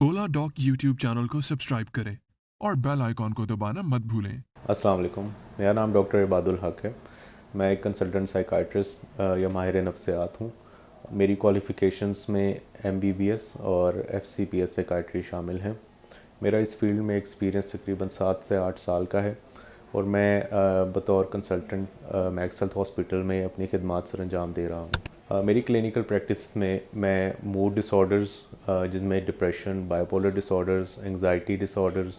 ओला dock YouTube channel को subscribe करें और बेल आइकॉन को दबाना मत भूलें। अस्सलाम वालेकुम, मेरा नाम डॉक्टर इबादुल हक है। मैं एक कंसल्टेंट साइकाइट्रिस्ट या माहिर नफ्सियात हूँ। मेरी क्वालिफ़िकेशंस में MBBS और FCPS साइकाइट्री शामिल हैं। मेरा इस फील्ड में एक्सपीरियंस तकरीबन 7 से 8 साल का है और मैं बतौर कंसल्टेंट मैक्स हेल्थ हॉस्पिटल में अपनी खिदमात सर अंजाम दे रहा हूँ। मेरी क्लिनिकल प्रैक्टिस में मैं मूड डिसऑर्डर्स जिनमें depression, bipolar disorders, anxiety disorders,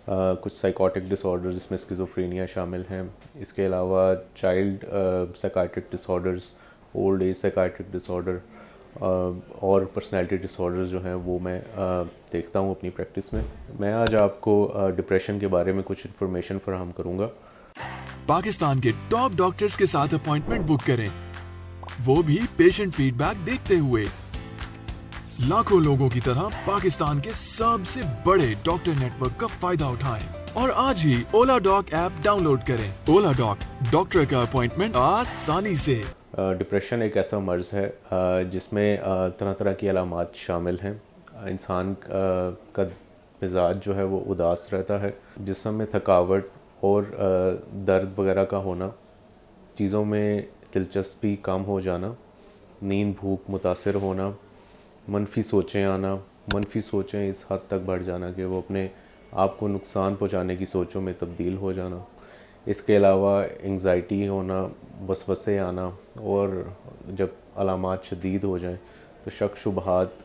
कुछ साइकोटिक डिसऑर्डर्स जिसमें स्किज़ोफ्रेनिया शामिल हैं, इसके अलावा child psychiatric disorders, old age psychiatric disorder और पर्सनैलिटी डिसऑर्डर्स जो हैं वो मैं देखता हूँ अपनी प्रैक्टिस में। मैं आज आपको डिप्रेशन के बारे में कुछ इन्फॉर्मेशन फराहम करूँगा। पाकिस्तान के टॉप डॉक्टर्स के साथ अपॉइंटमेंट बुक करें, वो भी पेशेंट फीडबैक देखते हुए। लाखों लोगों की तरह पाकिस्तान के सबसे बड़े डॉक्टर नेटवर्क का फायदा उठाएं और आज ही ओला डॉक ऐप डाउनलोड करें। ओला डॉक, डॉक्टर का अपॉइंटमेंट आसानी से। डिप्रेशन एक ऐसा मर्ज़ है जिसमें तरह तरह की अलामात शामिल हैं। इंसान का मिजाज जो है वो उदास रहता है, जिस्म में थकावट और दर्द वगैरह का होना, चीज़ों में दिलचस्पी कम हो जाना, नींद भूख मुतासर होना, मनफी सोचें आना, मनफी सोचें इस हद तक बढ़ जाना कि वो अपने आप को नुकसान पहुंचाने की सोचों में तब्दील हो जाना। इसके अलावा एंग्जाइटी होना, वसवसे आना और जब अलामात शदीद हो जाएं तो शक शुबहात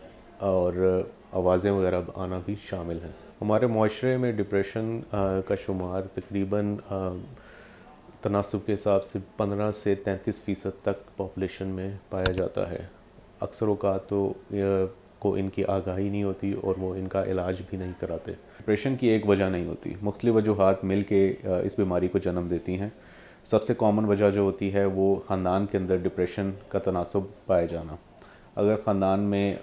और आवाज़ें वगैरह आना भी शामिल हैं। हमारे माशरे में डिप्रेशन का शुमार तकरीबन तनासब के हिसाब से 15 से 33% तक पॉपुलेशन में पाया जाता है। अक्सर औक़ात तो को इनकी आगाही नहीं होती और वो इनका इलाज भी नहीं कराते। डिप्रेशन की एक वजह नहीं होती, मुख्तलिफ़ वजूहात मिल के इस बीमारी को जन्म देती हैं। सबसे कॉमन वजह जो होती है वो ख़ानदान के अंदर डिप्रेशन का तनासब पाया जाना। अगर ख़ानदान में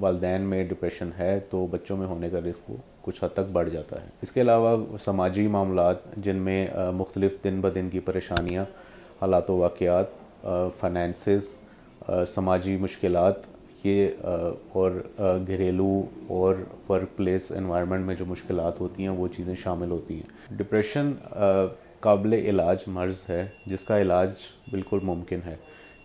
वालिदैन में डिप्रेशन है तो बच्चों में होने का रिस्क कुछ हद तक बढ़ जाता है। इसके अलावा समाजी मामलात जिनमें मुख्तलिफ़ दिन ब दिन की परेशानियाँ, हालात व वाक़यात, फ़ाइनेंसेस, समाजी मुश्किलात, ये और घरेलू और वर्क प्लेस एनवायरनमेंट में जो मुश्किलात होती हैं वो चीज़ें शामिल होती हैं। डिप्रेशन काबिल इलाज मर्ज़ है जिसका इलाज बिल्कुल मुमकिन है।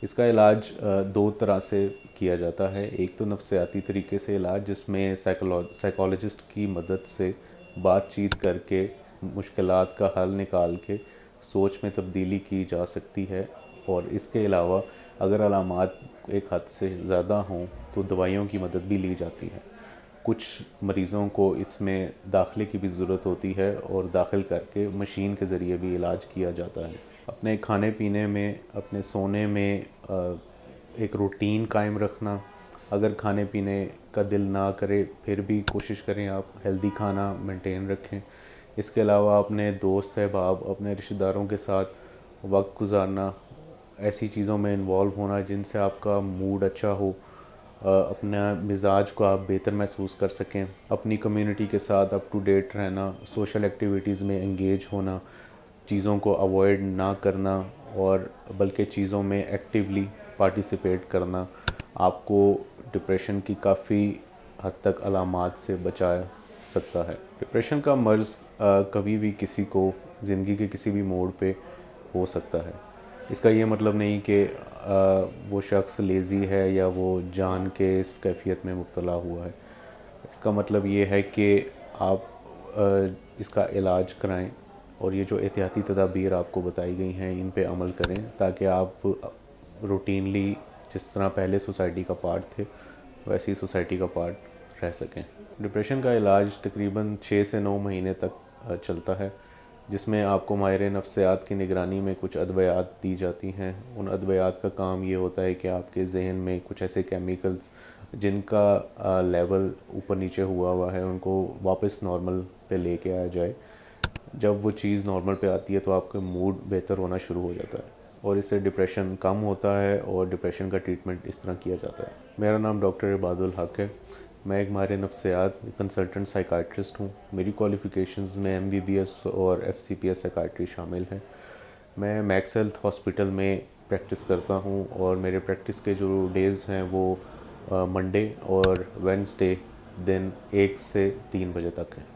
इसका इलाज दो तरह से किया जाता है। एक तो नफ्सियाती तरीके से इलाज जिसमें साइकोलॉजिस्ट की मदद से बातचीत करके मुश्किलात का हल निकाल के सोच में तब्दीली की जा सकती है, और इसके अलावा अगर अलामात एक हद से ज़्यादा हों तो दवाइयों की मदद भी ली जाती है। कुछ मरीज़ों को इसमें दाखिले की भी ज़रूरत होती है और दाखिल करके मशीन के ज़रिए भी इलाज किया जाता है। अपने खाने पीने में, अपने सोने में एक रूटीन कायम रखना। अगर खाने पीने का दिल ना करे फिर भी कोशिश करें आप हेल्दी खाना मेंटेन रखें। इसके अलावा अपने दोस्त अहबाब, अपने रिश्तेदारों के साथ वक्त गुजारना, ऐसी चीज़ों में इन्वॉल्व होना जिनसे आपका मूड अच्छा हो, अपना मिजाज को आप बेहतर महसूस कर सकें। अपनी कम्युनिटी के साथ अप टू डेट रहना, सोशल एक्टिविटीज़ में एंगेज होना, चीज़ों को अवॉइड ना करना और बल्कि चीज़ों में एक्टिवली पार्टिसिपेट करना आपको डिप्रेशन की काफ़ी हद तक अलामात से बचा सकता है। डिप्रेशन का मर्ज़ कभी भी किसी को ज़िंदगी के किसी भी मोड़ पे हो सकता है। इसका ये मतलब नहीं कि वो शख्स लेज़ी है या वो जान के इस कैफियत में मुब्तला हुआ है। इसका मतलब ये है कि आप इसका इलाज कराएं और ये जो एहतियाती तदाबीर आपको बताई गई हैं इन पे अमल करें ताकि आप रूटीनली जिस तरह पहले सोसाइटी का पार्ट थे वैसे ही सोसाइटी का पार्ट रह सकें। डिप्रेशन का इलाज तकरीबन 6 से 9 महीने तक चलता है, जिसमें आपको माहिर नफ्सियात की निगरानी में कुछ अद्वियात दी जाती हैं। उन अद्वियात का काम ये होता है कि आपके जहन में कुछ ऐसे केमिकल्स जिनका लेवल ऊपर नीचे हुआ है उनको वापस नॉर्मल पे लेके आया जाए। जब वो चीज़ नॉर्मल पे आती है तो आपका मूड बेहतर होना शुरू हो जाता है और इससे डिप्रेशन कम होता है और डिप्रेशन का ट्रीटमेंट इस तरह किया जाता है। मेरा नाम डॉक्टर इबादुल हक है। मैं एक माहिर नफ्सियात कंसल्टेंट साइकाइट्रिस्ट हूँ। मेरी क्वालिफ़िकेशंस में MBBS और FCPS साइकाइट्री शामिल हैं। मैं मैक्स हेल्थ हॉस्पिटल में प्रैक्टिस करता हूँ और मेरे प्रैक्टिस के जो डेज़ हैं वो मंडे और वेडनेसडे دن 1 سے 3 بجے تک ہیں۔